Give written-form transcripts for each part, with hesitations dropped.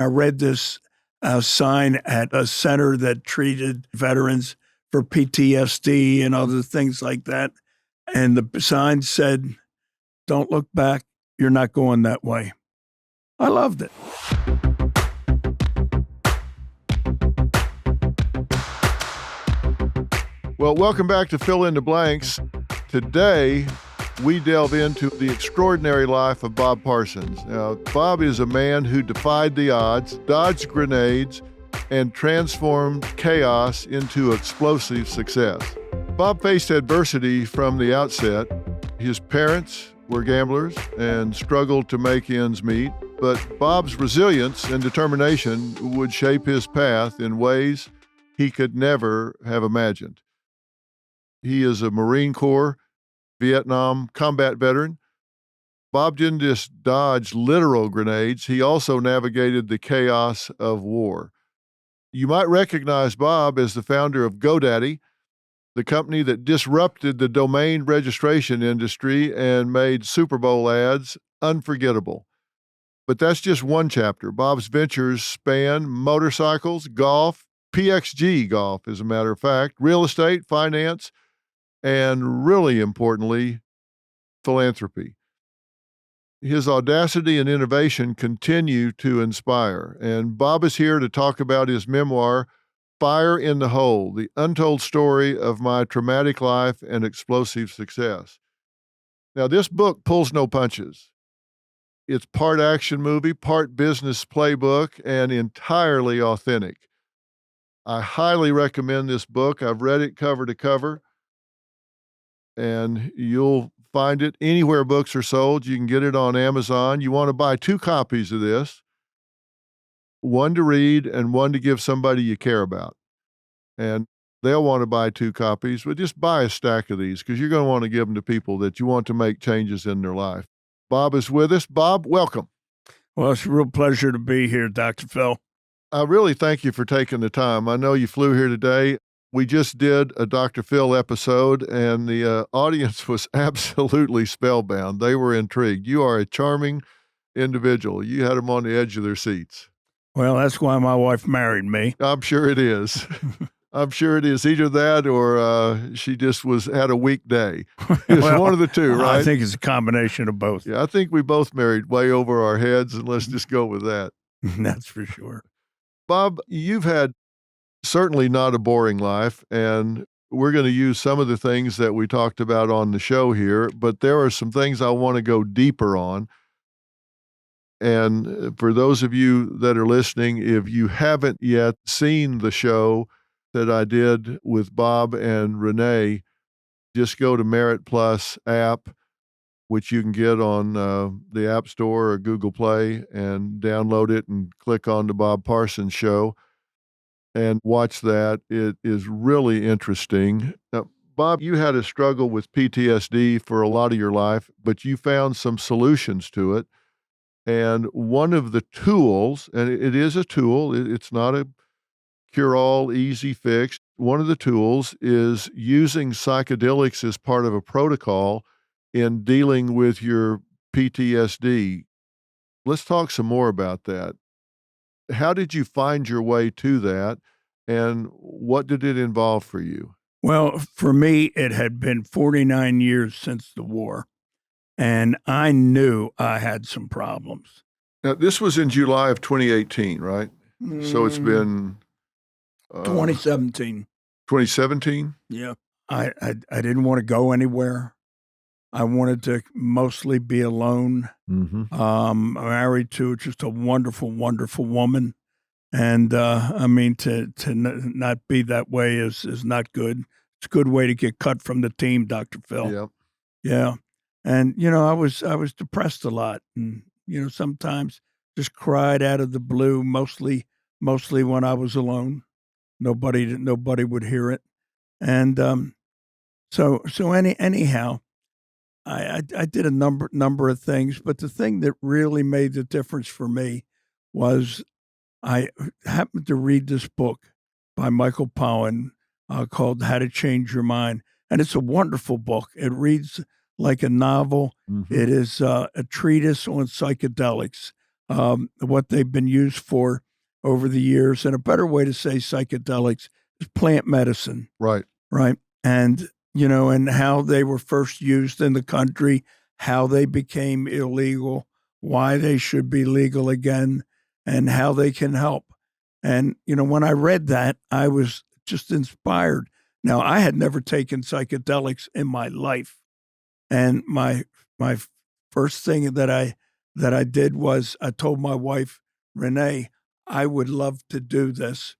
I read this sign at a center that treated veterans for PTSD and other things like that. And the sign said, "Don't look back. You're not going that way." I loved it. Well, welcome back to Fill in the Blanks. Today, we delve into the extraordinary life of Bob Parsons. Now, Bob is a man who defied the odds, dodged grenades, and transformed chaos into explosive success. Bob faced adversity from the outset. His parents were gamblers and struggled to make ends meet, but Bob's resilience and determination would shape his path in ways he could never have imagined. He is a Marine Corps, Vietnam combat veteran. Bob didn't just dodge literal grenades, he also navigated the chaos of war. You might recognize Bob as the founder of GoDaddy, the company that disrupted the domain registration industry and made Super Bowl ads unforgettable. But that's just one chapter. Bob's ventures span motorcycles, golf, PXG golf, as a matter of fact, real estate, finance, and really importantly, philanthropy. His audacity and innovation continue to inspire. And Bob is here to talk about his memoir, Fire in the Hole, the untold story of my traumatic life and explosive success. Now, this book pulls no punches. It's part action movie, part business playbook, and entirely authentic. I highly recommend this book. I've read it cover to cover, and you'll find it anywhere books are sold. You can get it on Amazon. You want to buy 2 copies of this, one to read and one to give somebody you care about. And they'll want to buy 2 copies, but just buy a stack of these because you're going to want to give them to people that you want to make changes in their life. Bob is with us. Bob, welcome. Well, it's a real pleasure to be here, Dr. Phil. I really thank you for taking the time. I know you flew here today. We just did a Dr. Phil episode, and the audience was absolutely spellbound. They were intrigued. You are a charming individual. You had them on the edge of their seats. Well, that's why my wife married me. I'm sure it is. I'm sure it is. Either that or she just had a weak day. It's one of the two, right? I think it's a combination of both. Yeah, I think we both married way over our heads, and let's just go with that. That's for sure. Bob, you've had certainly not a boring life, and we're going to use some of the things that we talked about on the show here, but there are some things I want to go deeper on. And for those of you that are listening, if you haven't yet seen the show that I did with Bob and Renee, just go to Merit Plus app, which you can get on the App Store or Google Play, and download it and click on the Bob Parsons Show and watch that. It is really interesting. Now, Bob, you had a struggle with PTSD for a lot of your life, but you found some solutions to it. And one of the tools, and it is a tool, it's not a cure-all, easy fix. One of the tools is using psychedelics as part of a protocol in dealing with your PTSD. Let's talk some more about that. How did you find your way to that, and what did it involve for you? Well, for me, it had been 49 years since the war, and I knew I had some problems. Now, this was in July of 2018, right? So it's been 2017. 2017? Yeah. I didn't want to go anywhere. I wanted to mostly be alone. Married to just a wonderful, wonderful woman. And I mean, to not be that way is not good. It's a good way to get cut from the team, Dr. Phil. Yep. Yeah. And, you know, I was depressed a lot, and, you know, sometimes just cried out of the blue, mostly when I was alone. Nobody would hear it. And so anyhow, I did a number of things, but the thing that really made the difference for me was I happened to read this book by Michael Pollan called How to Change Your Mind. And it's a wonderful book. It reads like a novel. It is a treatise on psychedelics. what they've been used for over the years. And a better way to say psychedelics is plant medicine, Right. right? And, and how they were first used in the country, how they became illegal, why they should be legal again, and how they can help. And, when I read that, I was just inspired. Now, I had never taken psychedelics in my life. And my first thing that I did was I told my wife, Renee, I would love to do this.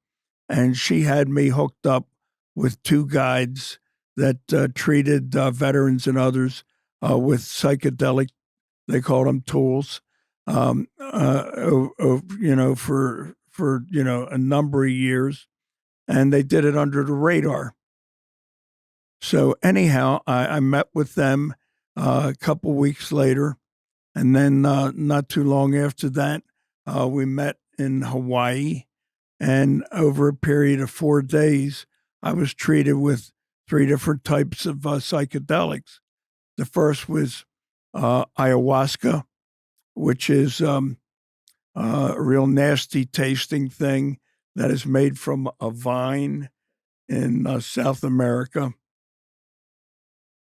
And she had me hooked up with two guides that treated veterans and others with psychedelic, they called them tools, for a number of years. And they did it under the radar. So anyhow, I met with them a couple weeks later, and then not too long after that, we met in Hawaii, and over a period of 4 days, I was treated with 3 different types of psychedelics. The first was ayahuasca, which is a real nasty tasting thing that is made from a vine in South America.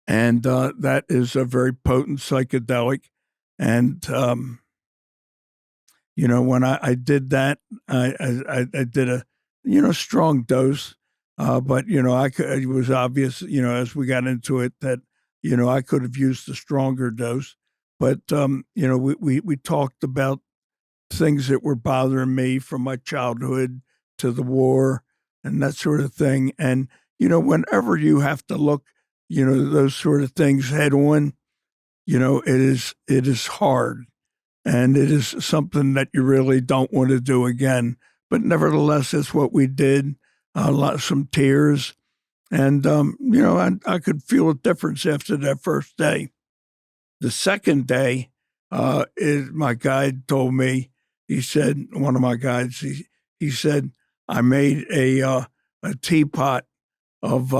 And that is a very potent psychedelic. And, when I did that, I did a, strong dose. But, it was obvious, as we got into it that, I could have used a stronger dose. But, we talked about things that were bothering me from my childhood to the war and that sort of thing. And, whenever you have to look, those sort of things head on, it is hard, and it is something that you really don't want to do again. But nevertheless, that's what we did. Some tears, and I could feel a difference after that first day. The second day, my guide told me. He said, one of my guides, he said, I made a teapot of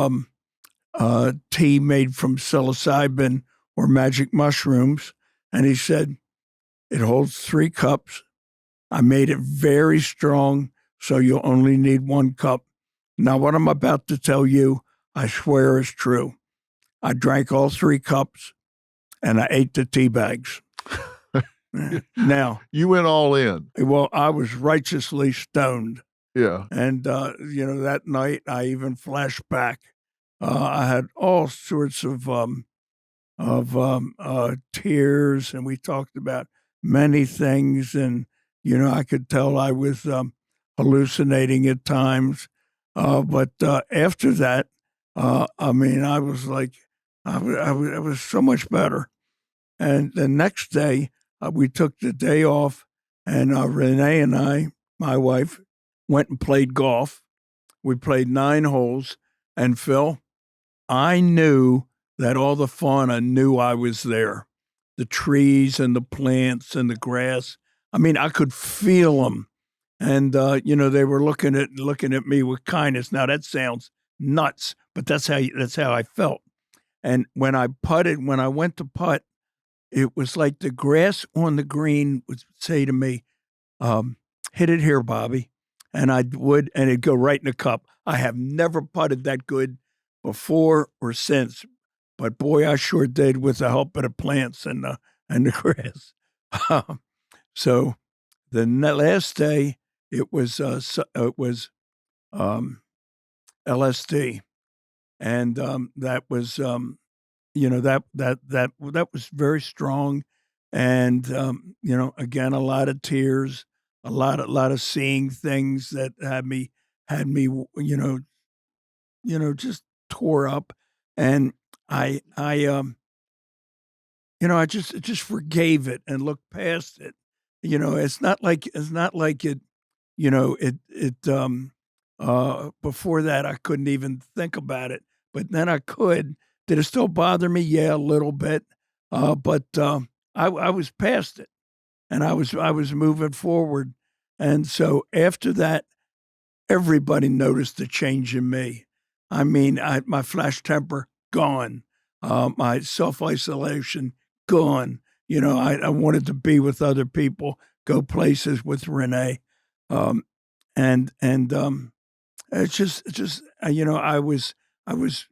tea made from psilocybin or magic mushrooms. And he said, it holds 3 cups. I made it very strong, so you'll only need 1 cup. Now, what I'm about to tell you, I swear is true. I drank all 3 cups, and I ate the tea bags. Now, you went all in. Well, I was righteously stoned. Yeah. And, that night I even flashed back. I had all sorts of tears, and we talked about many things. And, I could tell I was hallucinating at times. But after that, I was like, I was so much better. And the next day, we took the day off, and Renee and I, my wife, went and played golf. We played 9 holes, and Phil, I knew that all the fauna knew I was there. The trees and the plants and the grass. I could feel them. And, they were looking at me with kindness. Now that sounds nuts, but that's how I felt. And when I went to putt, it was like the grass on the green would say to me, hit it here, Bobby. And I would, and it'd go right in the cup. I have never putted that good before or since, but boy, I sure did with the help of the plants and the grass. So the last day, it was LSD, and that was that was very strong, and again, a lot of tears, a lot of seeing things that had me just tore up, and I just forgave it and looked past it. It's not like it. Before that, I couldn't even think about it, but then I could. Did it still bother me? Yeah, a little bit, but I was past it, and I was moving forward, and so after that, everybody noticed the change in me. My flash temper gone, my self isolation gone. I wanted to be with other people go places with Renee. Um, and it's just I was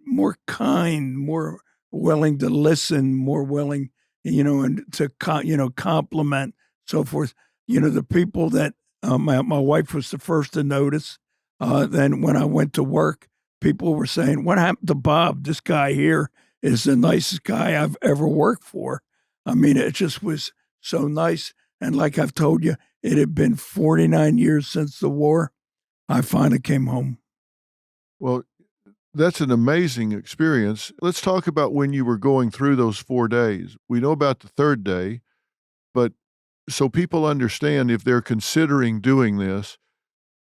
more kind, more willing to listen, more willing, and to compliment, so forth. The people that my wife was the first to notice. Then when I went to work, people were saying, "What happened to Bob? This guy here is the nicest guy I've ever worked for." I mean, it just was so nice. And like I've told you, it had been 49 years since the war. I finally came home. Well, that's an amazing experience. Let's talk about when you were going through those 4 days. We know about the third day, but so people understand if they're considering doing this,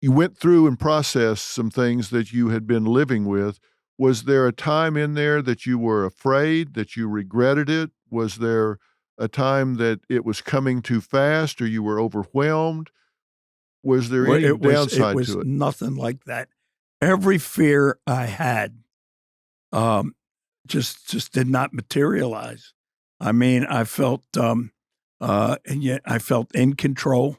you went through and processed some things that you had been living with. Was there a time in there that you were afraid, that you regretted it? Was there a time that it was coming too fast or you were overwhelmed? Was there Well, any it downside was to it? nothing like that. Every fear I had, um, just did not materialize. I mean, I felt, and yet I felt in control.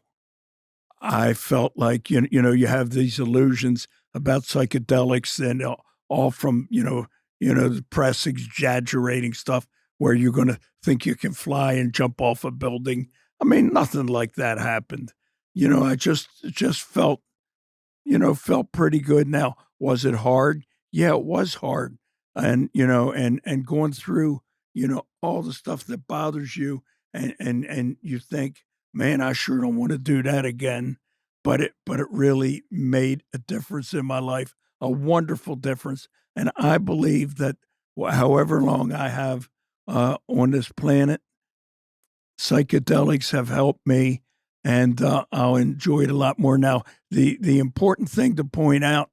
I felt like, you have these illusions about psychedelics and all from, the press exaggerating stuff where you're going to think you can fly and jump off a building. I mean, nothing like that happened. I just felt pretty good. Now, was it hard? Yeah, it was hard. And, and going through, all the stuff that bothers you and you think, man, I sure don't want to do that again. But it really made a difference in my life, a wonderful difference. And I believe that however long I have on this planet, psychedelics have helped me, and I'll enjoy it a lot more now. The important thing to point out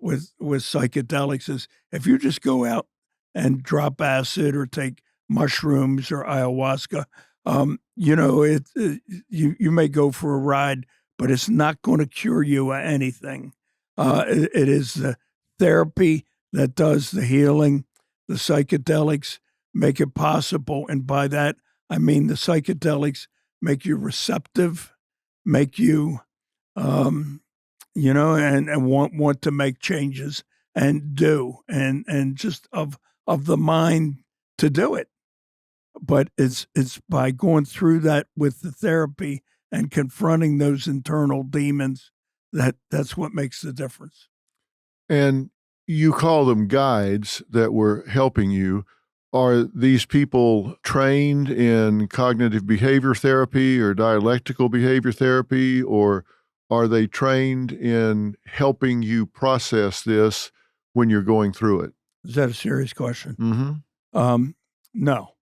with psychedelics is if you just go out and drop acid or take mushrooms or ayahuasca, you may go for a ride, but it's not going to cure you of anything. It is the therapy that does the healing. The psychedelics make it possible, and by that I mean the psychedelics make you receptive, make you, and want to make changes and do, and just of the mind to do it. But it's by going through that with the therapy and confronting those internal demons that's what makes the difference. And you call them guides that were helping you. Are these people trained in cognitive behavior therapy or dialectical behavior therapy, or are they trained in helping you process this when you're going through it? Is that a serious question? Mm-hmm. No.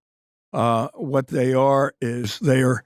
What they are is they are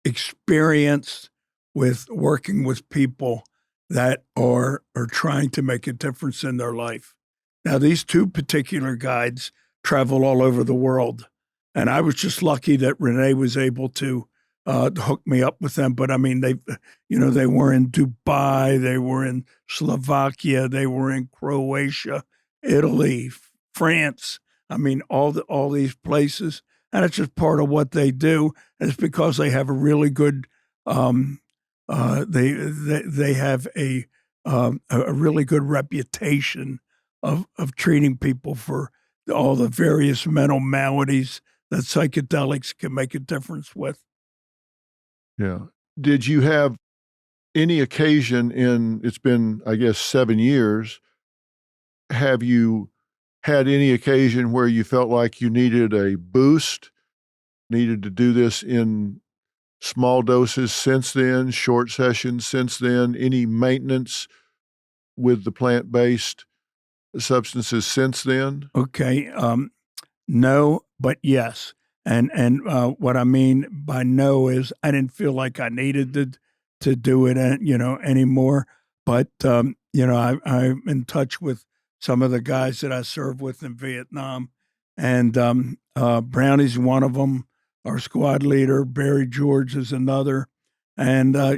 experienced with working with people that are trying to make a difference in their life. Now, these two particular guides travel all over the world, and I was just lucky that Renee was able to hook me up with them. But I mean, they were in Dubai, they were in Slovakia, they were in Croatia, Italy, France. I mean, all these places, and it's just part of what they do. And it's because they have a really good, they have a really good reputation of treating people for all the various mental maladies that psychedelics can make a difference with. Yeah. Did you have any occasion it's been, I guess, 7 years, have you had any occasion where you felt like you needed a boost, needed to do this in small doses since then, short sessions since then, any maintenance with the plant-based substances since then? Okay, no, but yes. And what I mean by no is I didn't feel like I needed to do it, anymore. But I'm in touch with some of the guys that I served with in Vietnam, and Brownie's one of them. Our squad leader Barry George is another, and I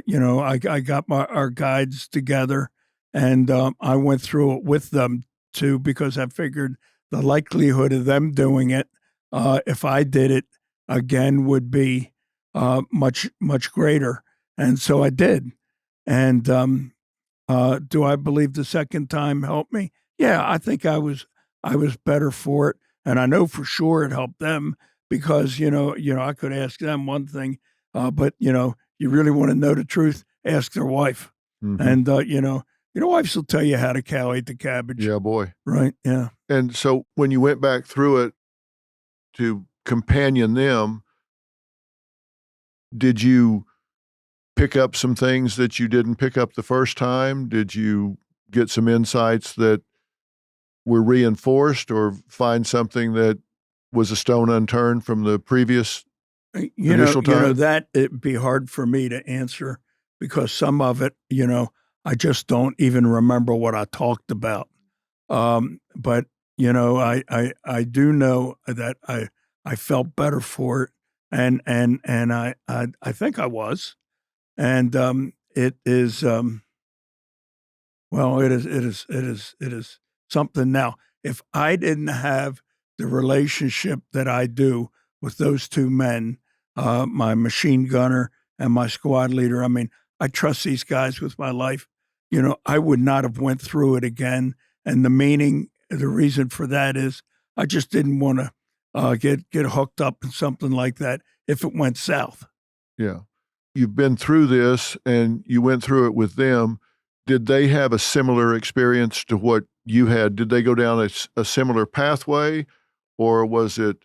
got our guides together, and I went through it with them too because I figured the likelihood of them doing it, if I did it again, would be much greater. And so I did. And do I believe the second time helped me? Yeah, I think I was better for it, and I know for sure it helped them because I could ask them one thing, but you really want to know the truth, ask their wife, Mm-hmm. and wives will tell you how the cow ate the cabbage. Yeah, boy. Right. Yeah. And so when you went back through it to companion them, did you pick up some things that you didn't pick up the first time? Did you get some insights that were reinforced or find something that was a stone unturned from the previous initial time? That it'd be hard for me to answer because some of it, I just don't even remember what I talked about. But I do know that I felt better for it, and I think I was, and it is well, it is something. Now, if I didn't have the relationship that I do with those two men, my machine gunner and my squad leader, I mean, I trust these guys with my life. I would not have went through it again. And the reason for that is I just didn't want to get hooked up in something like that if it went south. Yeah. You've been through this and you went through it with them. Did they have a similar experience to what you had? Did they go down a similar pathway, or was it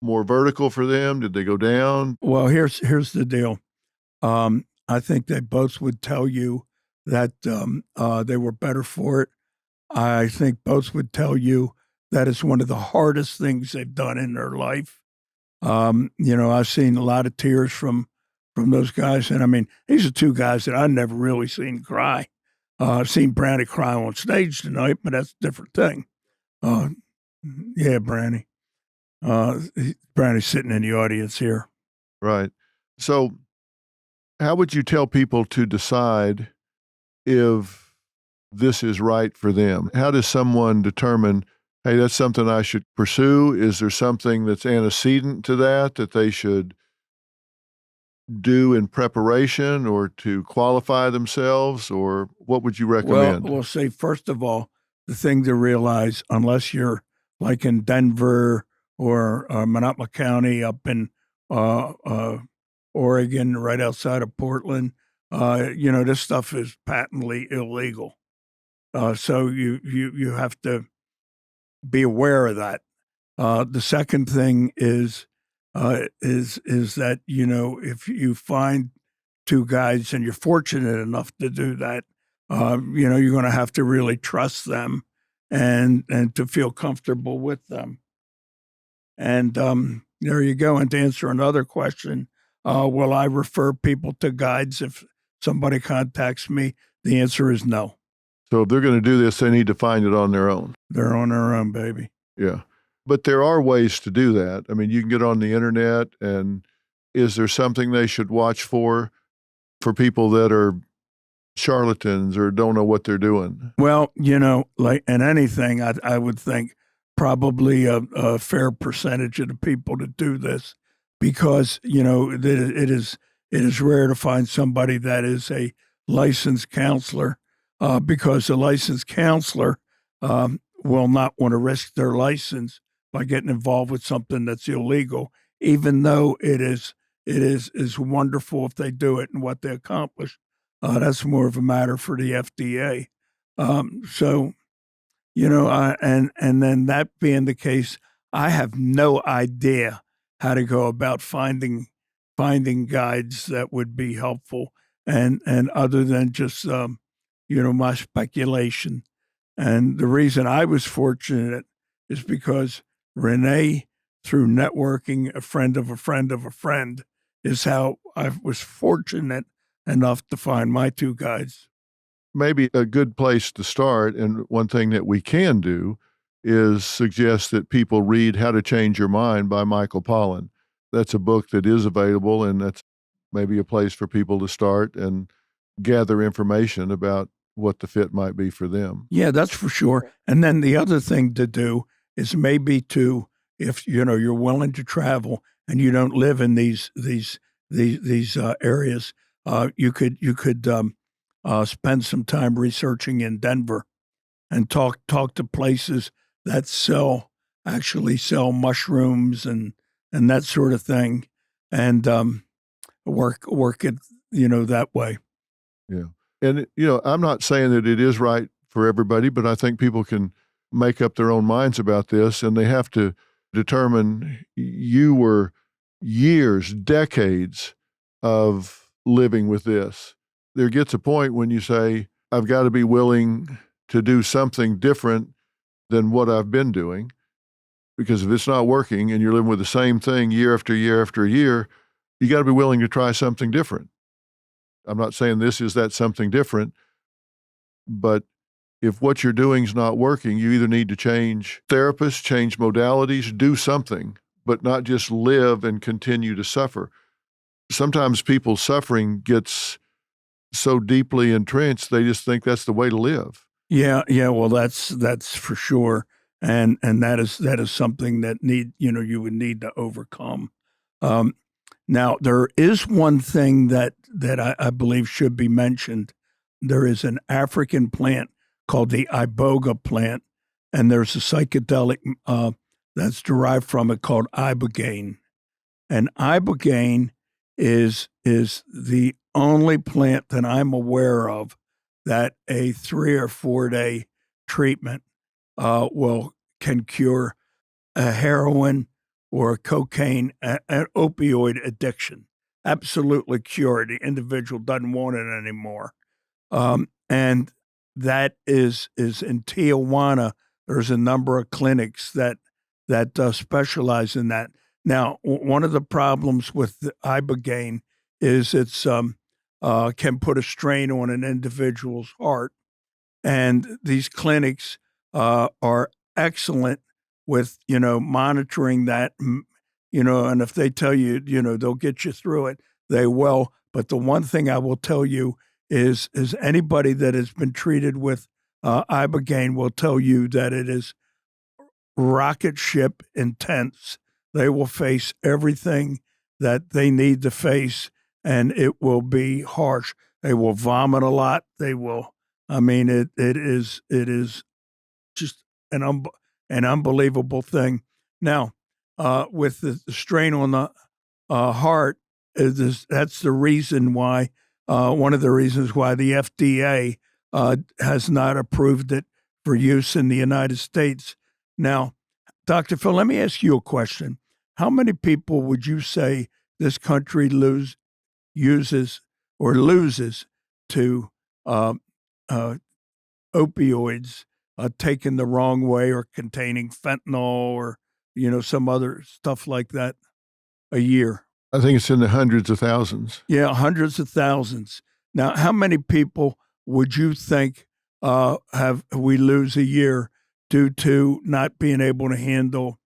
more vertical for them? Did they go down? Well, here's the deal. I think they both would tell you that they were better for it. I think both would tell you that it's one of the hardest things they've done in their life. I've seen a lot of tears from those guys, and I mean, these are two guys that I've never really seen cry. I've seen Brownie cry on stage tonight, but that's a different thing. Yeah, Brownie. Brownie's sitting in the audience here. Right. So how would you tell people to decide if this is right for them? How does someone determine, hey, that's something I should pursue? Is there something that's antecedent to that they should do in preparation or to qualify themselves, or what would you recommend? Well, say, first of all, the thing to realize, unless you're like in Denver or Monotma County up in Oregon, right outside of Portland, this stuff is patently illegal. So you have to be aware of that. The second thing is that if you find two guys and you're fortunate enough to do that, you're going to have to really trust them and to feel comfortable with them. And there you go. And to answer another question, will I refer people to guides if somebody contacts me? The answer is no. So if they're going to do this, they need to find it on their own. They're on their own, baby. Yeah. But there are ways to do that. I mean, you can get on the internet, and is there something they should watch for people that are charlatans or don't know what they're doing? Well, like in anything, I would think probably a fair percentage of the people that do this, because it is rare to find somebody that is a licensed counselor, because a licensed counselor will not want to risk their license by getting involved with something that's illegal, even though it is wonderful if they do it and what they accomplish. That's more of a matter for the FDA. So, and then that being the case, I have no idea how to go about finding guides that would be helpful, and other than just my speculation. And the reason I was fortunate is because Renee, through networking, a friend of a friend of a friend, is how I was fortunate enough to find my two guides. Maybe a good place to start, and one thing that we can do, is suggest that people read How to Change Your Mind by Michael Pollan. That's a book that is available, and that's maybe a place for people to start and gather information about what the fit might be for them. Yeah, that's for sure. And then the other thing to do is maybe if you're willing to travel and you don't live in these areas, you could spend some time researching in Denver and talk to places that actually sell mushrooms and that sort of thing, and work it that way. Yeah. And, I'm not saying that it is right for everybody, but I think people can make up their own minds about this, and they have to determine. You were years, decades of living with this. There gets a point when you say, I've got to be willing to do something different than what I've been doing, because if it's not working and you're living with the same thing year after year after year, you got to be willing to try something different. I'm not saying this is that something different, but if what you're doing is not working, you either need to change therapists, change modalities, do something, but not just live and continue to suffer. Sometimes people's suffering gets so deeply entrenched, they just think that's the way to live. Yeah. Well, that's for sure, and that is something that you would need to overcome. Now, there is one thing that I believe should be mentioned. There is an African plant called the iboga plant, and there's a psychedelic that's derived from it called ibogaine. And ibogaine is the only plant that I'm aware of that a 3 or 4 day treatment can cure a heroin or cocaine, an opioid addiction. Absolutely cured. The individual doesn't want it anymore. And that is in Tijuana. There's a number of clinics that specialize in that. Now, one of the problems with the ibogaine is it's can put a strain on an individual's heart, and these clinics are excellent with monitoring that, and if they tell you they'll get you through it, they will. But the one thing I will tell you is anybody that has been treated with ibogaine will tell you that it is rocket ship intense. They will face everything that they need to face, and it will be harsh. They will vomit a lot. They will. I mean, it is just an unbelievable thing. Now, with the strain on the heart, that's the reason why. One of the reasons why the FDA has not approved it for use in the United States. Now, Dr. Phil, let me ask you a question. How many people would you say this country uses or loses to uh, uh, opioids taken the wrong way or containing fentanyl or some other stuff like that a year? I think it's in the hundreds of thousands. Yeah, hundreds of thousands. Now, how many people would you think have we lose a year due to not being able to handle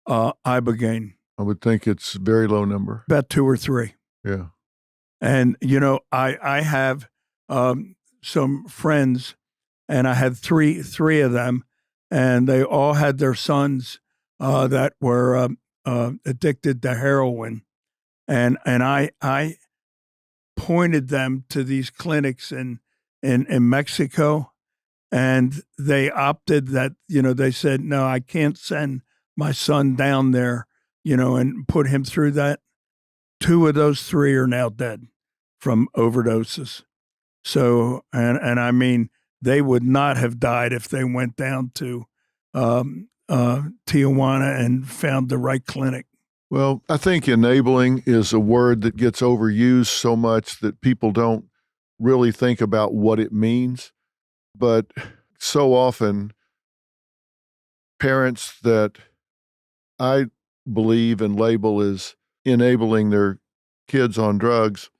ibogaine? I would think it's a very low number. About 2 or 3. Yeah. And I have some friends, and I had three of them, and they all had their sons that were addicted to heroin, and I pointed them to these clinics in Mexico, and they opted that they said, no, I can't send my son down there, and put him through that. 2 of those 3 are now dead from overdoses. So, and I mean, they would not have died if they went down to Tijuana and found the right clinic. Well, I think enabling is a word that gets overused so much that people don't really think about what it means. But so often, parents that I believe and label as enabling their kids on drugs,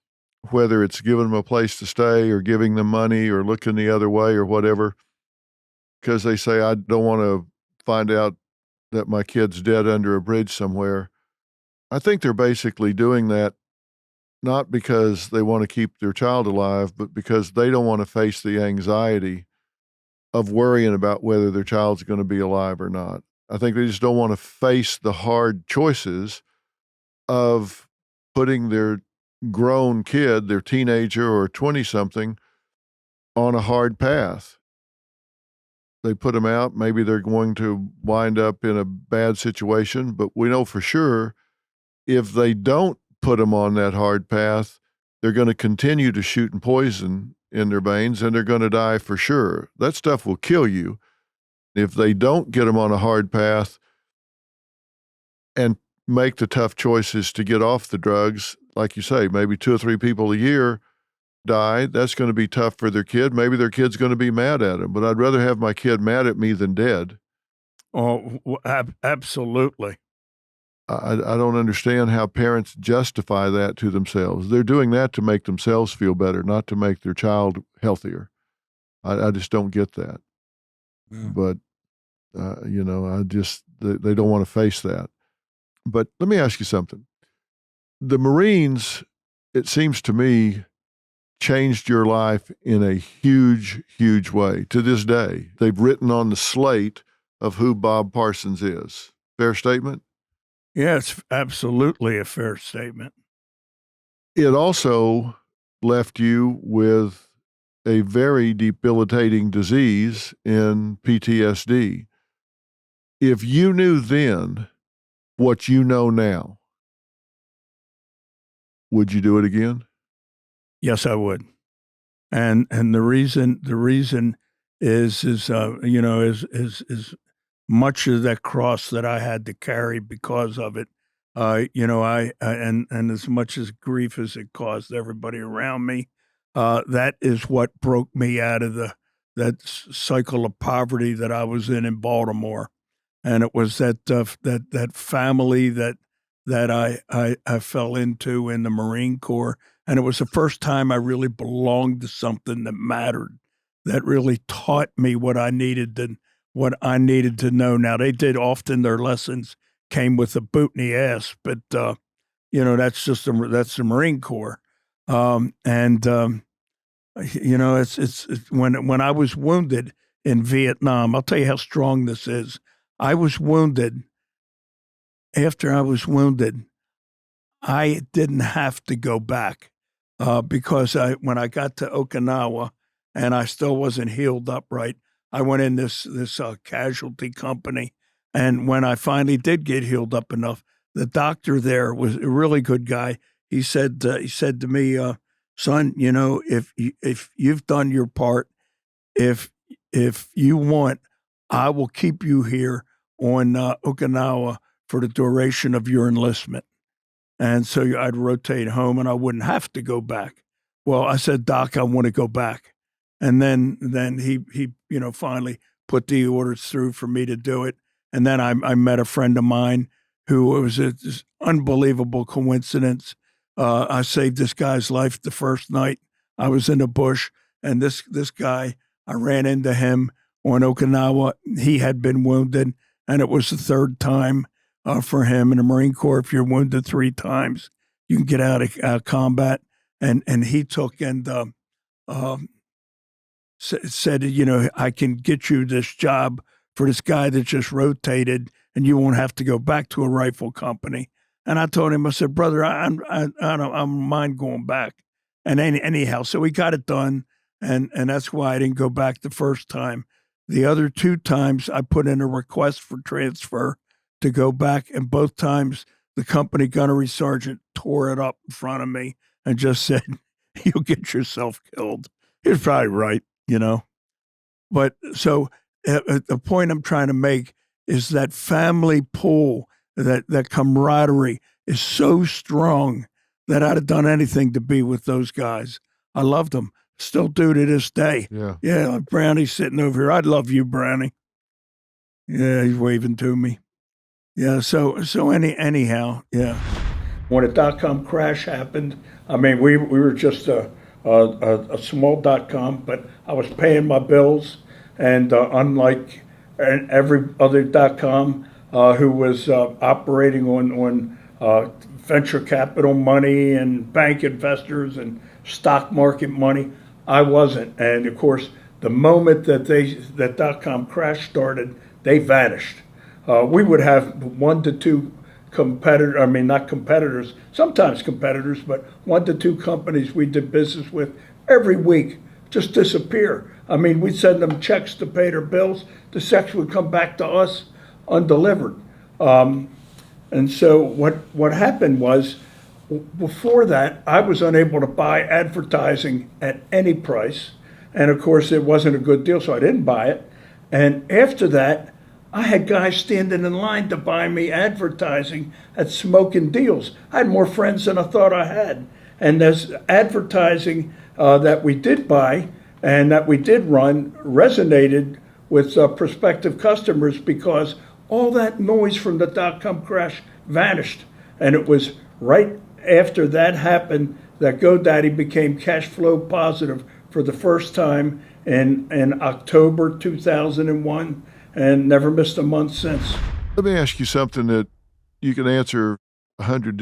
whether it's giving them a place to stay or giving them money or looking the other way or whatever, because they say, I don't want to find out that my kid's dead under a bridge somewhere. I think they're basically doing that not because they want to keep their child alive, but because they don't want to face the anxiety of worrying about whether their child's going to be alive or not. I think they just don't want to face the hard choices of putting their grown kid, their teenager or 20-something, on a hard path. They put them out. Maybe they're going to wind up in a bad situation, but we know for sure if they don't put them on that hard path, they're going to continue to shoot and poison in their veins, and they're going to die for sure. That stuff will kill you. If they don't get them on a hard path and make the tough choices to get off the drugs, like you say, maybe 2 or 3 people a year die, that's going to be tough for their kid. Maybe their kid's going to be mad at them, but I'd rather have my kid mad at me than dead. Oh, absolutely. I don't understand how parents justify that to themselves. They're doing that to make themselves feel better, not to make their child healthier. I just don't get that. Yeah. But, they don't want to face that. But let me ask you something. The Marines, it seems to me, changed your life in a huge, huge way. To this day, they've written on the slate of who Bob Parsons is. Fair statement? Yeah, it's absolutely a fair statement. It also left you with a very debilitating disease in PTSD. If you knew then what you know now, would you do it again? Yes, I would. And the reason is much of that cross that I had to carry because of it. And as much as grief as it caused everybody around me, that is what broke me out of that cycle of poverty that I was in Baltimore. And it was that family that I fell into in the Marine Corps, and it was the first time I really belonged to something that mattered, that really taught me what I needed to know. Now they did often their lessons came with a boot in the ass, but that's that's the Marine Corps, it's when I was wounded in Vietnam. I'll tell you how strong this is. I was wounded. After I was wounded, I didn't have to go back because when I got to Okinawa and I still wasn't healed up right, I went in this casualty company, and when I finally did get healed up enough, the doctor there was a really good guy. He said to me, "Son, if you've done your part, if you want, I will keep you here on Okinawa for the duration of your enlistment." And so I'd rotate home and I wouldn't have to go back. Well, I said, "Doc, I want to go back." And then he finally put the orders through for me to do it. And then I met a friend of mine who, it was this unbelievable coincidence. I saved this guy's life the first night I was in the bush, and this guy, I ran into him on Okinawa. He had been wounded, and it was the third time for him in the Marine Corps. If you're wounded 3 times, you can get out of combat. And he took and said, "I can get you this job for this guy that just rotated, and you won't have to go back to a rifle company." And I told him, I said, "Brother, I don't mind going back." And anyhow, so we got it done, and that's why I didn't go back the first time. The other 2 times, I put in a request for transfer to go back, and both times the company gunnery sergeant tore it up in front of me and just said, "You'll get yourself killed." He was probably right. But so the point I'm trying to make is that family pull, that camaraderie is so strong that I'd have done anything to be with those guys. I loved them. Still do to this day. Yeah. Yeah, like Brownie's sitting over here. I'd love you, Brownie. Yeah, he's waving to me. Yeah, so anyhow, yeah. When the dot-com crash happened, I mean, we were just a small .com, but I was paying my bills, and unlike every other .com who was operating on venture capital money and bank investors and stock market money, I wasn't. And of course, the moment that .com crash started, they vanished. We would have 1 to 2 competitor, I mean, not competitors, sometimes competitors, but 1 to 2 companies we did business with every week just disappear. I mean, we'd send them checks to pay their bills. The checks would come back to us undelivered. And so what happened was, before that, I was unable to buy advertising at any price. And of course, it wasn't a good deal, so I didn't buy it. And after that, I had guys standing in line to buy me advertising at smoking deals. I had more friends than I thought I had. And there's advertising that we did buy and that we did run resonated with prospective customers because all that noise from the dot-com crash vanished. And it was right after that happened that GoDaddy became cash flow positive for the first time in October 2001 and never missed a month since. Let me ask you something that you can answer 100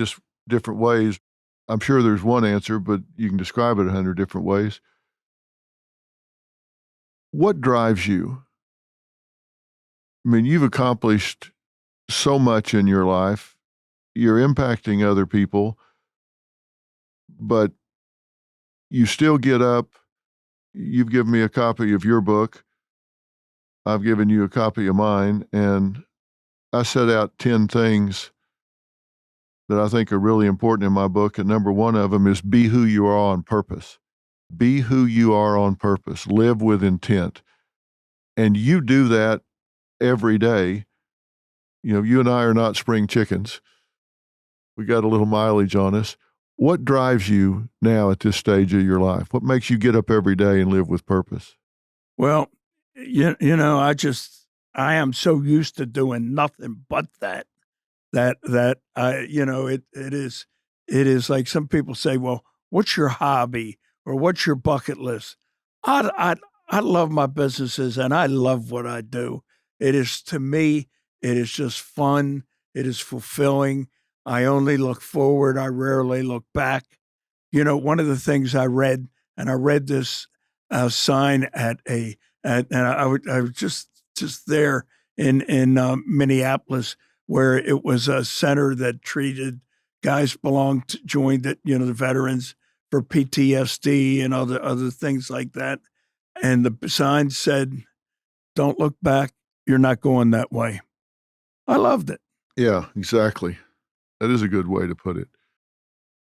different ways. I'm sure there's one answer, but you can describe it 100 different ways. What drives you? I mean, you've accomplished so much in your life. You're impacting other people, but you still get up. You've given me a copy of your book. I've given you a copy of mine, and I set out 10 things that I think are really important in my book, and number one of them is be who you are on purpose. Be who you are on purpose. Live with intent. And you do that every day. You know, you and I are not spring chickens. We got a little mileage on us. What drives you now at this stage of your life? What makes you get up every day and live with purpose? Well, you know, I am so used to doing nothing but that I, you know, it is like some people say, well, what's your hobby or what's your bucket list? I love my businesses and I love what I do. It is, to me, it is just fun. It is fulfilling. I only look forward. I rarely look back. You know, one of the things I read, and I read this sign and I was just there in Minneapolis, where it was a center that treated guys joined it, you know, the veterans for PTSD and other things like that. And the sign said, "Don't look back. You're not going that way." I loved it. Yeah, exactly. That is a good way to put it.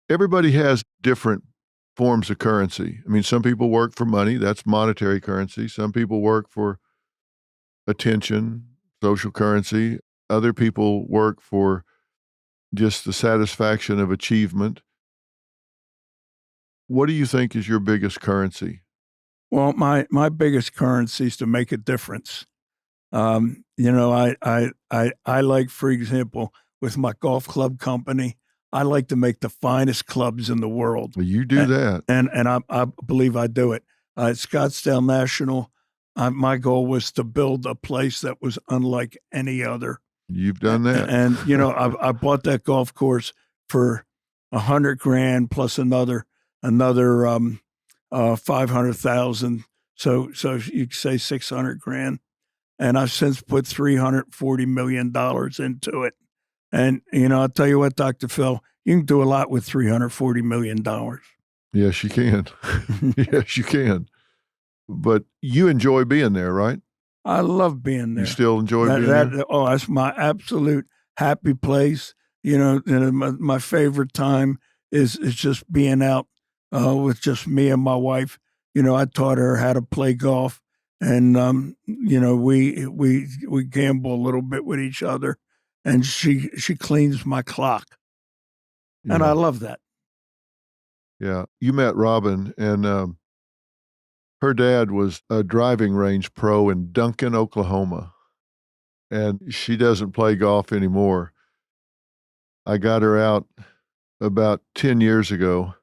Everybody has different forms of currency. I mean, some people work for money, that's monetary currency. Some people work for attention, social currency. Other people work for just the satisfaction of achievement. What do you think is your biggest currency? Well, my biggest currency is to make a difference. You know, I like, for example, with my golf club company, I like to make the finest clubs in the world. Well, you do that. And I believe I do it. At Scottsdale National, my goal was to build a place that was unlike any other. You've done that. And you know, I bought that golf course for $100,000 plus another 500,000. So you could say 600,000. And I've since put $340 million into it. And, you know, I'll tell you what, Dr. Phil, you can do a lot with $340 million. Yes, you can. Yes, you can. But you enjoy being there, right? I love being there. You still enjoy being there? Oh, that's my absolute happy place. You know, and my favorite time is just being out with just me and my wife. You know, I taught her how to play golf, and you know, we gamble a little bit with each other, and she cleans my clock, and I Yeah. love that. Yeah. You met Robin, and her dad was a driving range pro in Duncan, Oklahoma, and she doesn't play golf anymore. I got her out about 10 years ago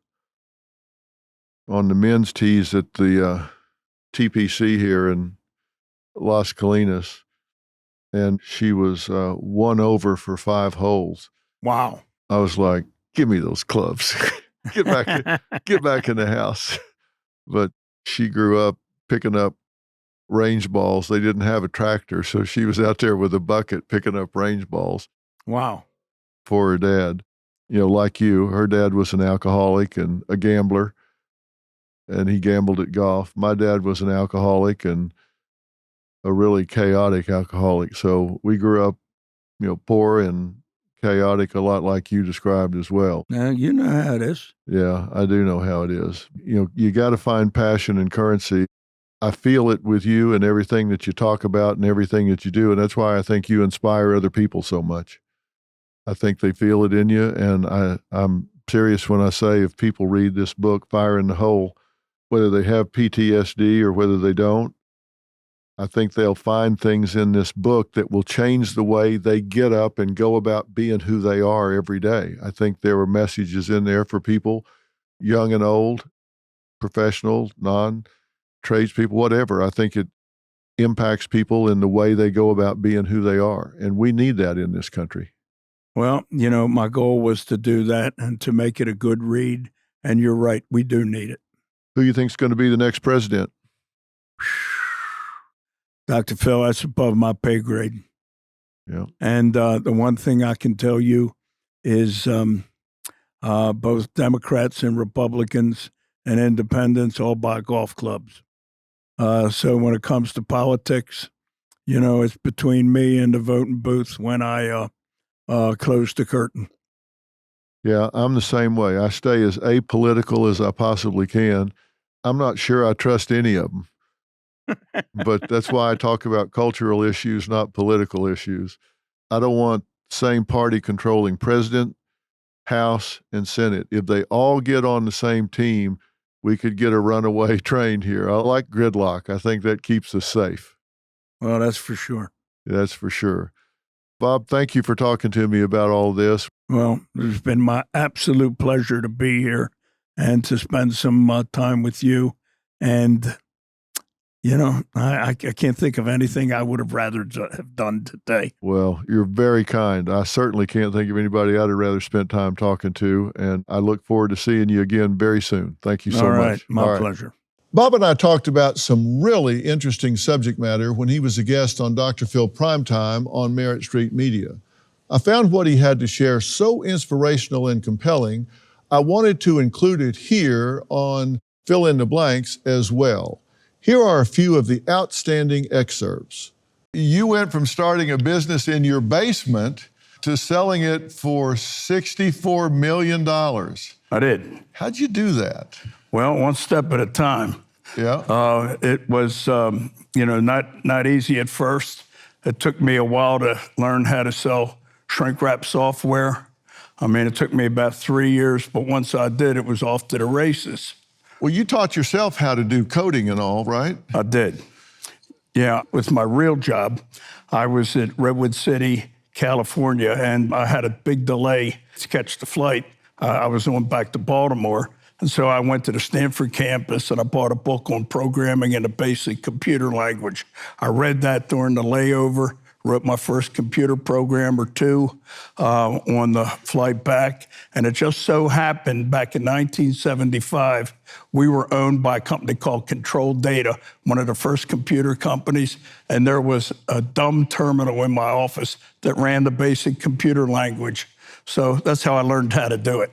on the men's tees at the TPC here in Las Colinas, and she was 1 over for 5 holes. Wow. I was like, "Give me those clubs. Get back in the house." But she grew up picking up range balls. They didn't have a tractor, so she was out there with a bucket picking up range balls. Wow. for her dad. You know, like you, her dad was an alcoholic and a gambler, and he gambled at golf. My dad was an alcoholic and a really chaotic alcoholic. So we grew up, you know, poor and chaotic, a lot like you described as well. Now, you know how it is. Yeah, I do know how it is. You know, you got to find passion and currency. I feel it with you and everything that you talk about and everything that you do. And that's why I think you inspire other people so much. I think they feel it in you. And I'm serious when I say if people read this book, Fire in the Hole, whether they have PTSD or whether they don't, I think they'll find things in this book that will change the way they get up and go about being who they are every day. I think there were messages in there for people, young and old, professional, non-tradespeople, whatever. I think it impacts people in the way they go about being who they are. And we need that in this country. Well, you know, my goal was to do that and to make it a good read. And you're right, we do need it. Who you think's going to be the next president? DrPhil, that's above my pay grade. Yeah. And the one thing I can tell you is both Democrats and Republicans and independents all buy golf clubs. So when it comes to politics, you know, it's between me and the voting booth when I close the curtain. Yeah, I'm the same way. I stay as apolitical as I possibly can. I'm not sure I trust any of them. But that's why I talk about cultural issues, not political issues. I don't want same party controlling president, House, and Senate. If they all get on the same team, we could get a runaway train here. I like gridlock. I think that keeps us safe. Well, that's for sure. That's for sure. Bob, thank you for talking to me about all this. Well, it's been my absolute pleasure to be here and to spend some time with you. And you know, I can't think of anything I would have rather have done today. Well, you're very kind. I certainly can't think of anybody I'd have rather spent time talking to, and I look forward to seeing you again very soon. Thank you so All right, much. my pleasure. Bob and I talked about some really interesting subject matter when he was a guest on DrPhil Primetime on Merritt Street Media. I found what he had to share so inspirational and compelling, I wanted to include it here on Fill in the Blanks as well. Here are a few of the outstanding excerpts. You went from starting a business in your basement to selling it for $64 million. I did. How'd you do that? Well, one step at a time. Yeah. It was, you know, not easy at first. It took me a while to learn how to sell shrink wrap software. I mean, it took me about 3 years, but once I did, it was off to the races. Well, you taught yourself how to do coding and all, right? I did. Yeah, with my real job, I was at Redwood City, California, and I had a big delay to catch the flight. I was going back to Baltimore. And so I went to the Stanford campus and I bought a book on programming in a basic computer language. I read that during the layover, wrote my first computer program or two on the flight back. And it just so happened back in 1975, we were owned by a company called Control Data, one of the first computer companies. And there was a dumb terminal in my office that ran the basic computer language. So that's how I learned how to do it.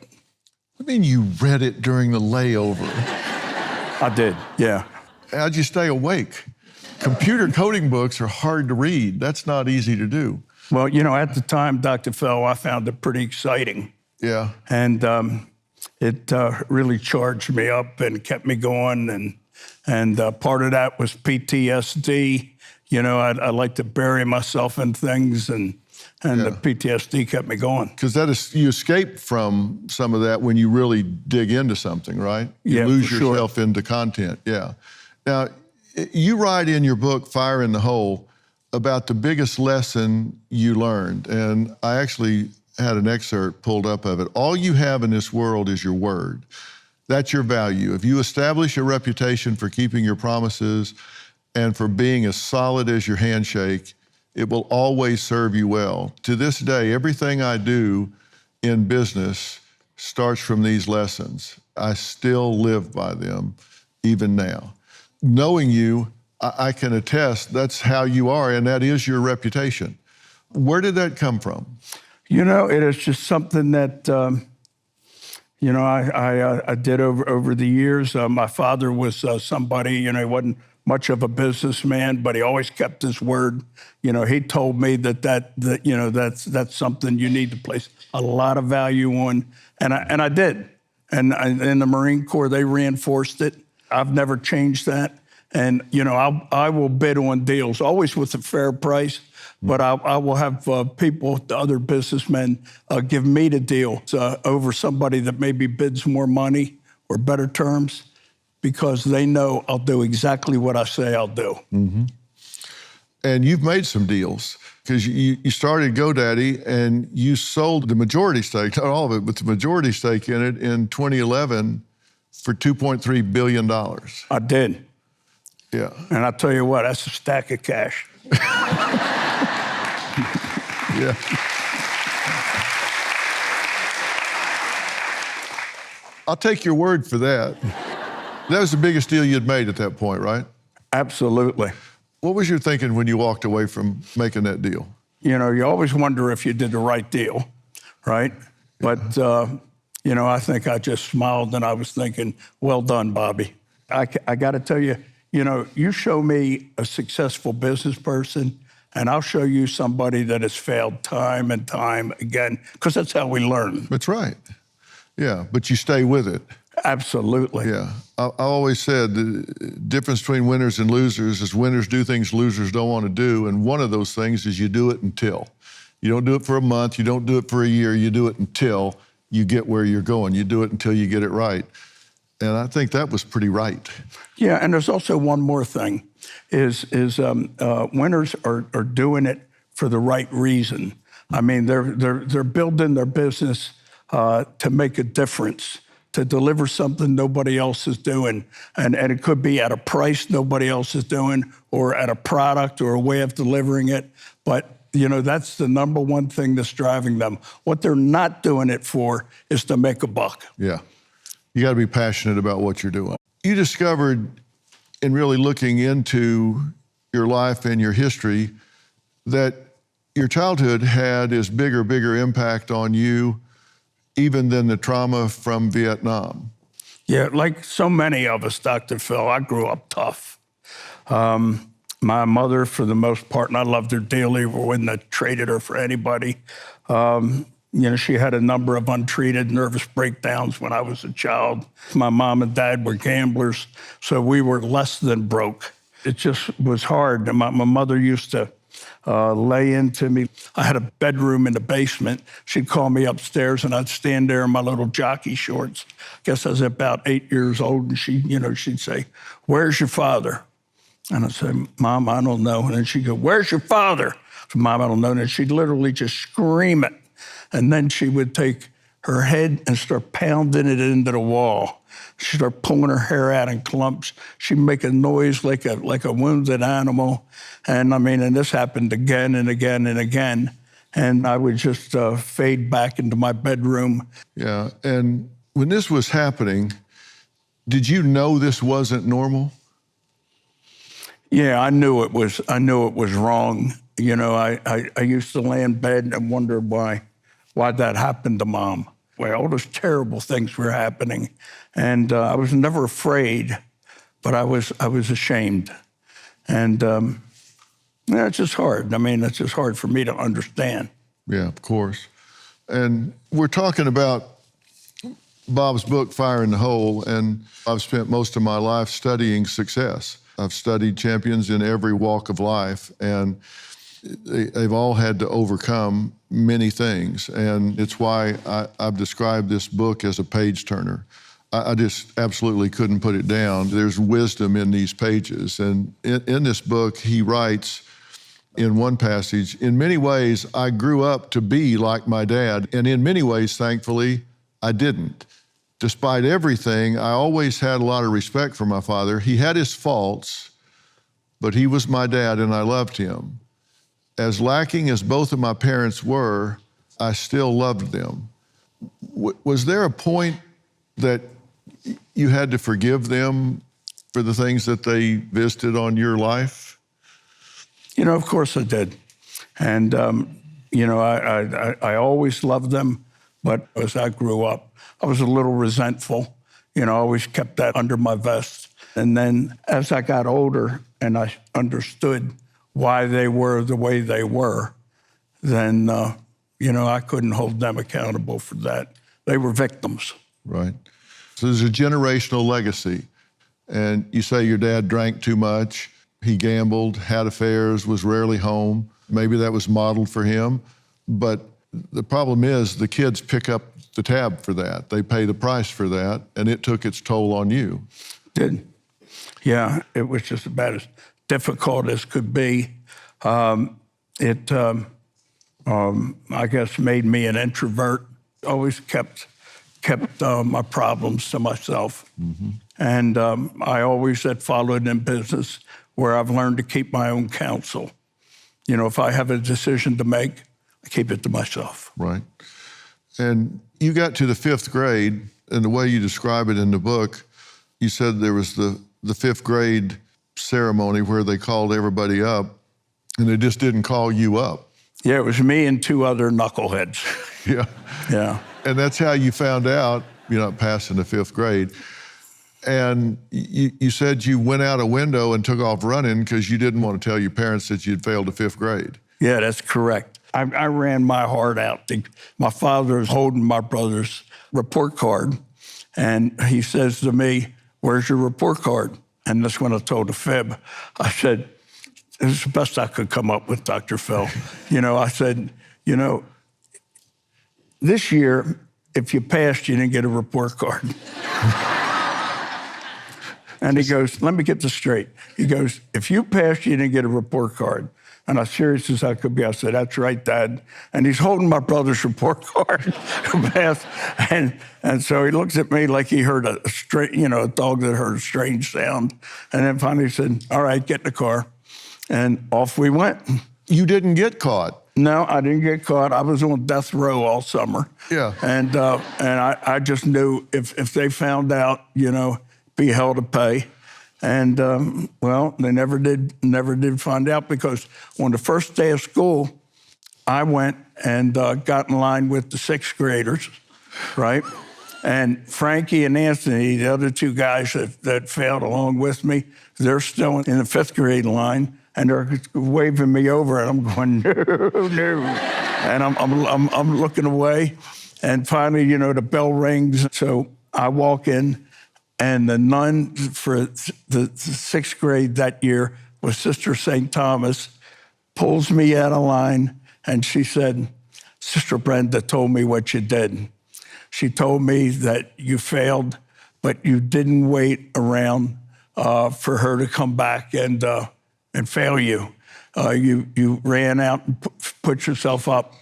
I mean, you read it during the layover. I did, yeah. How'd you stay awake? Computer coding books are hard to read. That's not easy to do. Well, you know, at the time, DrPhil, I found it pretty exciting. Yeah. And it really charged me up and kept me going. And part of that was PTSD. You know, I like to bury myself in things, and the PTSD kept me going. Because you escape from some of that when you really dig into something, right? You lose yourself into content, yeah. Now, you write in your book, Fire in the Hole, about the biggest lesson you learned. And I actually had an excerpt pulled up of it. All you have in this world is your word. That's your value. If you establish a reputation for keeping your promises and for being as solid as your handshake, it will always serve you well. To this day, everything I do in business starts from these lessons. I still live by them, even now. Knowing you, I can attest that's how you are, and that is your reputation. Where did that come from? It is just something that, I did over the years. My father was somebody, he wasn't much of a businessman, but he always kept his word. He told me that's something you need to place a lot of value on, and I did. And in the Marine Corps, they reinforced it. I've never changed that. And, I will bid on deals, always with a fair price, but I will have people, other businessmen, give me the deal over somebody that maybe bids more money or better terms, because they know I'll do exactly what I say I'll do. Mm-hmm. And you've made some deals, because you started GoDaddy and you sold the majority stake, not all of it, but the majority stake in it in 2011 for $2.3 billion. I did. Yeah. And I'll tell you what, that's a stack of cash. Yeah. I'll take your word for that. That was the biggest deal you'd made at that point, right? Absolutely. What was your thinking when you walked away from making that deal? You always wonder if you did the right deal, right? But, I think I just smiled and I was thinking, well done, Bobby. I got to tell you, you show me a successful business person, and I'll show you somebody that has failed time and time again, because that's how we learn. That's right. Yeah, but you stay with it. Absolutely. Yeah. I always said the difference between winners and losers is winners do things losers don't want to do, and one of those things is you do it until. You don't do it for a month, you don't do it for a year, you do it until you get where you're going. You do it until you get it right. And I think that was pretty right. Yeah, and there's also one more thing, is winners are doing it for the right reason. I mean, they're building their business to make a difference, to deliver something nobody else is doing. And it could be at a price nobody else is doing, or at a product or a way of delivering it. But, that's the number one thing that's driving them. What they're not doing it for is to make a buck. Yeah. You got to be passionate about what you're doing. You discovered, in really looking into your life and your history, that your childhood had as bigger impact on you even than the trauma from Vietnam. Yeah, like so many of us, Dr. Phil, I grew up tough. My mother, for the most part, and I loved her dearly, wouldn't have traded her for anybody. She had a number of untreated nervous breakdowns when I was a child. My mom and dad were gamblers, so we were less than broke. It just was hard. My mother used to lay into me. I had a bedroom in the basement. She'd call me upstairs, and I'd stand there in my little jockey shorts. I guess I was about 8 years old, and she'd say, "Where's your father?" And I'd say, "Mom, I don't know." And then she'd go, "Where's your father?" I said, "Mom, I don't know." And she'd literally just scream it. And then she would take her head and start pounding it into the wall. She'd start pulling her hair out in clumps. She'd make a noise like a wounded animal. And this happened again and again and again. And I would just fade back into my bedroom. Yeah, and when this was happening, did you know this wasn't normal? Yeah, I knew it was wrong. I used to lay in bed and wonder why that happened to Mom. Well, all those terrible things were happening. And I was never afraid, but I was ashamed. And it's just hard. It's just hard for me to understand. Yeah, of course. And we're talking about Bob's book, Fire in the Hole, and I've spent most of my life studying success. I've studied champions in every walk of life, and they've all had to overcome many things. And it's why I've described this book as a page turner. I just absolutely couldn't put it down. There's wisdom in these pages. And in this book, he writes in one passage, "In many ways, I grew up to be like my dad, and in many ways, thankfully, I didn't. Despite everything, I always had a lot of respect for my father. He had his faults, but he was my dad and I loved him. As lacking as both of my parents were, I still loved them." Was there a point that you had to forgive them for the things that they visited on your life? Of course I did. And, I always loved them, but as I grew up, I was a little resentful. I always kept that under my vest. And then as I got older and I understood why they were the way they were, then, I couldn't hold them accountable for that. They were victims. Right. So there's a generational legacy. And you say your dad drank too much, he gambled, had affairs, was rarely home. Maybe that was modeled for him. But the problem is the kids pick up the tab for that. They pay the price for that, and it took its toll on you. Did. Yeah, it was just about as difficult as could be. I guess, made me an introvert. Always kept my problems to myself. Mm-hmm. And I always had followed in business where I've learned to keep my own counsel. If I have a decision to make, I keep it to myself. Right. And you got to the 5th grade, and the way you describe it in the book, you said there was the 5th grade ceremony where they called everybody up, and they just didn't call you up. Yeah, it was me and 2 other knuckleheads. Yeah. Yeah. And that's how you found out you're not passing the 5th grade. And you said you went out a window and took off running because you didn't want to tell your parents that you'd failed the 5th grade. Yeah, that's correct. I ran my heart out. My father was holding my brother's report card, and he says to me, "Where's your report card?" And that's when I told a fib. I said, "This is the best I could come up with, Dr. Phil." I said, this year, if you passed, you didn't get a report card. And he goes, "Let me get this straight." He goes, "If you passed, you didn't get a report card." And as serious as I could be, I said, "That's right, Dad." And he's holding my brother's report card. and so he looks at me like he heard a dog that heard a strange sound. And then finally he said, "All right, get in the car." And off we went. You didn't get caught. No, I didn't get caught. I was on death row all summer. Yeah. And I just knew if they found out, be hell to pay. And they never did find out, because on the first day of school, I went and got in line with the 6th graders, right? And Frankie and Anthony, the other 2 guys that failed along with me, they're still in the 5th grade line, and they're waving me over, and I'm going, no. And I'm looking away, and finally, the bell rings. So I walk in, and the nun for the 6th grade that year was Sister St. Thomas, pulls me out of line, and she said, "Sister Brenda told me what you did. She told me that you failed, but you didn't wait around for her to come back and fail you. You ran out and put yourself up."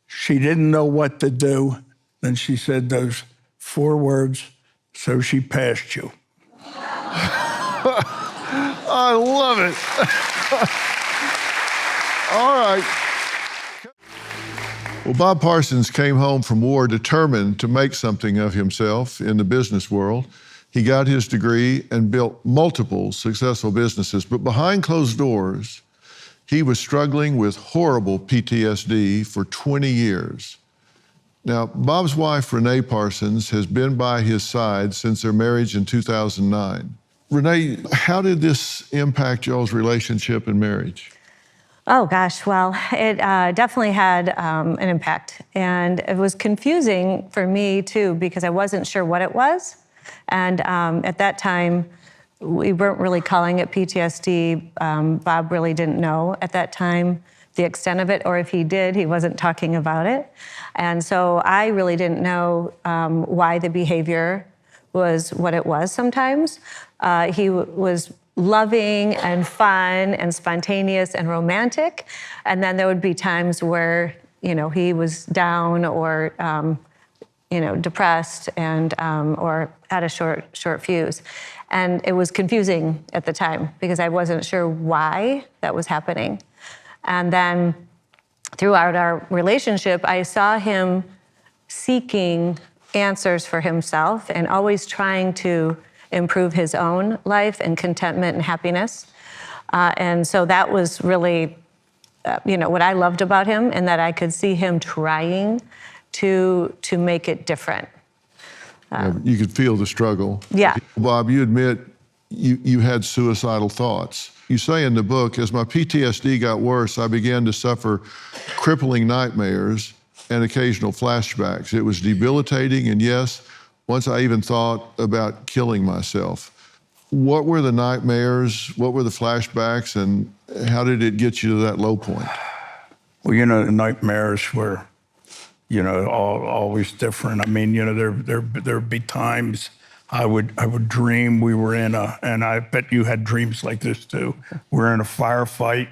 She didn't know what to do. Then she said those 4 words, "So she passed you." I love it. All right. Well, Bob Parsons came home from war determined to make something of himself in the business world. He got his degree and built multiple successful businesses, but behind closed doors, he was struggling with horrible PTSD for 20 years. Now, Bob's wife, Renee Parsons, has been by his side since their marriage in 2009. Renee, how did this impact y'all's relationship and marriage? Oh, gosh. Well, it definitely had an impact. And it was confusing for me, too, because I wasn't sure what it was. And at that time, we weren't really calling it PTSD. Bob really didn't know at that time the extent of it, or if he did, he wasn't talking about it. And so I really didn't know why the behavior was what it was sometimes. He was loving and fun and spontaneous and romantic. And then there would be times where, he was down or, depressed and or had a short fuse. And it was confusing at the time because I wasn't sure why that was happening. And then throughout our relationship, I saw him seeking answers for himself and always trying to improve his own life and contentment and happiness. And so that was really what I loved about him, and that I could see him trying to make it different. You could feel the struggle. Yeah. Bob, you admit you had suicidal thoughts. You say in the book, as my PTSD got worse, I began to suffer crippling nightmares and occasional flashbacks. It was debilitating, and yes, once I even thought about killing myself. What were the nightmares? What were the flashbacks? And how did it get you to that low point? Well, the nightmares were, always different. I mean, there'd be times I would dream we were in and I bet you had dreams like this too. We're in a firefight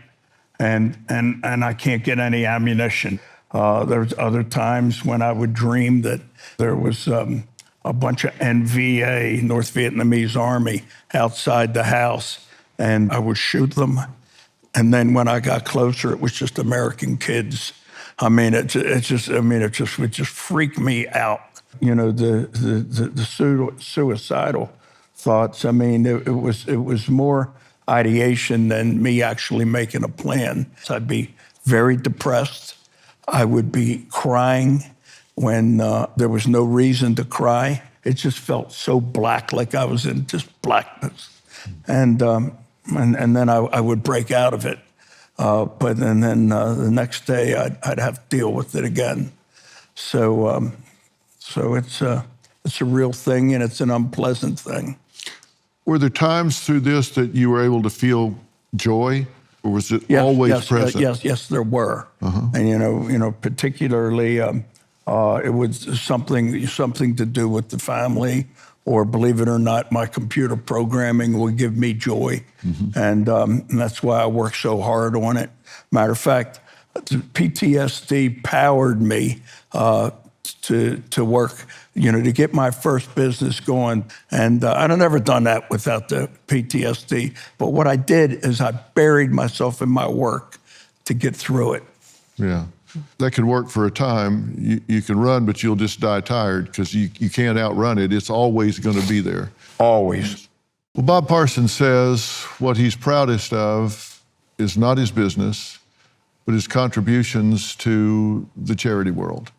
and I can't get any ammunition. There's other times when I would dream that there was a bunch of NVA, North Vietnamese Army, outside the house, and I would shoot them. And then when I got closer, it was just American kids. I mean, it would just freak me out. The suicidal thoughts. I mean, it was more ideation than me actually making a plan. So I'd be very depressed. I would be crying when there was no reason to cry. It just felt so black, like I was in just blackness. And then I would break out of it. But then the next day I'd have to deal with it again. So it's a real thing, and it's an unpleasant thing. Were there times through this that you were able to feel joy, or was it always present? Yes, there were. And particularly it was something to do with the family, or believe it or not, my computer programming would give me joy, and that's why I work so hard on it. Matter of fact, PTSD powered me to work, to get my first business going. And I'd never done that without the PTSD. But what I did is I buried myself in my work to get through it. Yeah. That can work for a time. You can run, but you'll just die tired because you can't outrun it. It's always going to be there. Always. Well, Bob Parsons says what he's proudest of is not his business, but his contributions to the charity world.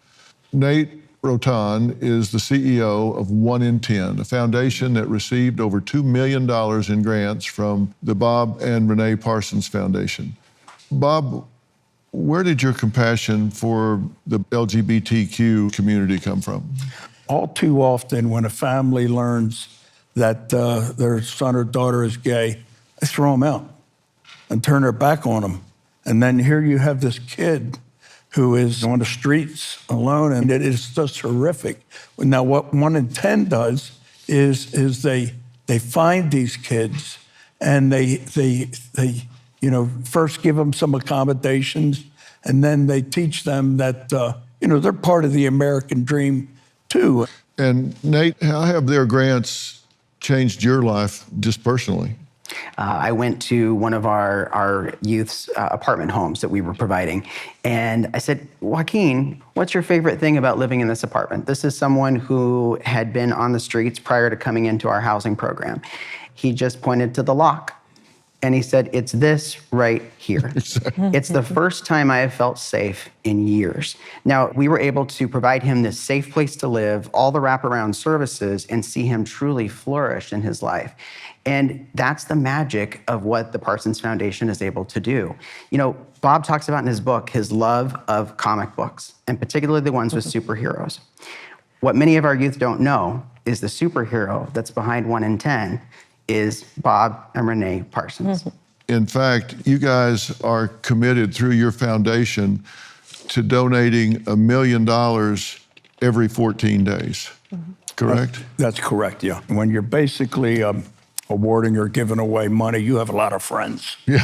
Nate Rotan is the CEO of 1 in 10, a foundation that received over $2 million in grants from the Bob and Renee Parsons Foundation. Bob, where did your compassion for the LGBTQ community come from? All too often, when a family learns that their son or daughter is gay, they throw them out and turn their back on them. And then here you have this kid who is on the streets alone, and it is just horrific. Now, what 1 in 10 does is they find these kids, and they first give them some accommodations, and then they teach them that they're part of the American dream too. And Nate, how have their grants changed your life just personally? I went to one of our youth's apartment homes that we were providing, and I said, Joaquin, what's your favorite thing about living in this apartment? This is someone who had been on the streets prior to coming into our housing program. He just pointed to the lock, and he said, it's this right here. It's the first time I have felt safe in years. Now, we were able to provide him this safe place to live, all the wraparound services, and see him truly flourish in his life. And that's the magic of what the Parsons Foundation is able to do. Bob talks about in his book his love of comic books, and particularly the ones with superheroes. What many of our youth don't know is the superhero that's behind 1 in 10 is Bob and Renee Parsons. In fact, you guys are committed through your foundation to donating $1 million every 14 days, correct? That's correct, yeah. When you're basically awarding or giving away money, you have a lot of friends. Yeah.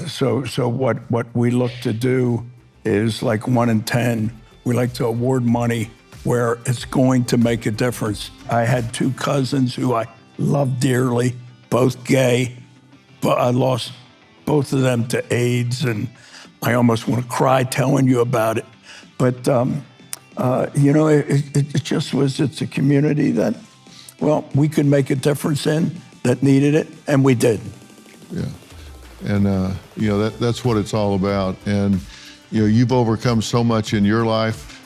So what we look to do is, like 1 in 10, we like to award money where it's going to make a difference. I had 2 cousins who I love dearly, both gay, but I lost both of them to AIDS, and I almost want to cry telling you about it. But it just was. It's a community that, we could make a difference in, that needed it, and we did. Yeah. And you know, that's what it's all about. And you know, you've overcome so much in your life,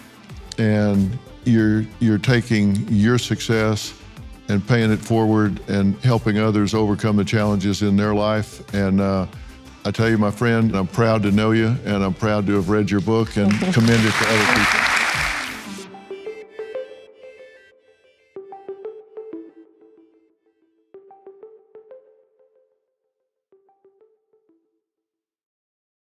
and you're taking your success and paying it forward and helping others overcome the challenges in their life. And I tell you, my friend, I'm proud to know you, and I'm proud to have read your book and commend it to other people.